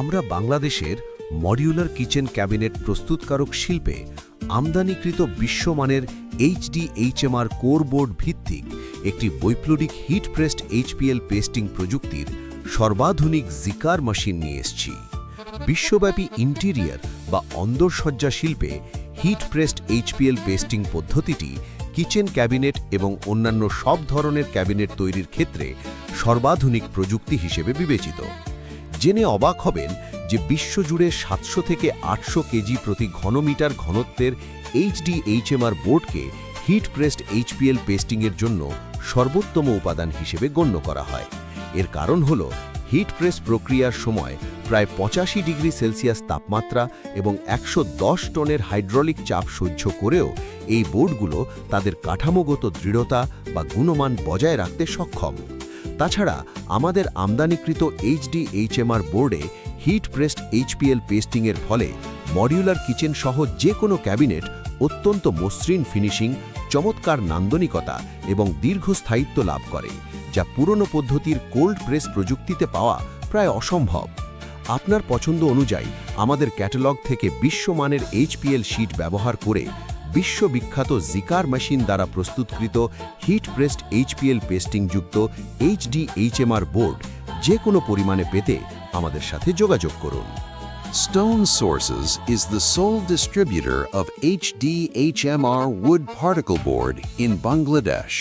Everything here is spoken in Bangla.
আমরা বাংলাদেশের মডিউলার কিচেন ক্যাবিনেট প্রস্তুতকারক শিল্পে আমদানিকৃত বিশ্বমানের HDHMR কোর বোর্ড ভিত্তিক একটি বৈপ্লবিক হিট প্রেসড HPL পেস্টিং প্রযুক্তির সর্বাধুনিক জিকার মেশিন নিয়ে এসেছি। বিশ্বব্যাপী ইন্টেরিয়র বা অন্দরসজ্জা শিল্পে হিট প্রেসড HPL পেস্টিং পদ্ধতিটি কিচেন ক্যাবিনেট এবং অন্যান্য সব ধরনের ক্যাবিনেট তৈরির ক্ষেত্রে সর্বাধুনিক প্রযুক্তি হিসেবে বিবেচিত। জেনে অবাক হবেন যে বিশ্বজুড়ে 700 থেকে 800 কেজি প্রতি ঘনমিটার ঘনত্বের HDHMR বোর্ডকে হিট প্রেসড HPL পেস্টিংয়ের জন্য সর্বোত্তম উপাদান হিসেবে গণ্য করা হয়। এর কারণ হল হিট প্রেস প্রক্রিয়ার সময় প্রায় 85 ডিগ্রি সেলসিয়াস তাপমাত্রা এবং 110 টনের হাইড্রোলিক চাপ সহ্য করেও এই বোর্ডগুলো তাদের কাঠামোগত দৃঢ়তা বা গুণমান বজায় রাখতে সক্ষম। তাছাড়া আমাদের আমদানিকৃত HDHMR বোর্ডে হিট প্রেসড HPL পেস্টিংয়ের ফলে মডিউলার কিচেন সহ যে কোনো ক্যাবিনেট অত্যন্ত মসৃণ ফিনিশিং, চমৎকার নান্দনিকতা এবং দীর্ঘস্থায়িত্ব লাভ করে, যা পুরনো পদ্ধতির কোল্ড প্রেস প্রযুক্তিতে পাওয়া প্রায় অসম্ভব। আপনার পছন্দ অনুযায়ী আমাদের ক্যাটালগ থেকে বিশ্বমানের HPL শীট ব্যবহার করে বিশ্ববিখ্যাত জিকার মেশিন দ্বারা প্রস্তুতকৃত হিট প্রেসড HPL পেস্টিংযুক্ত HDHMR বোর্ড যে কোনো পরিমাণে পেতে আমাদের সাথে যোগাযোগ করুন। Stone Sources is the sole distributor of HDHMR wood particle board in Bangladesh.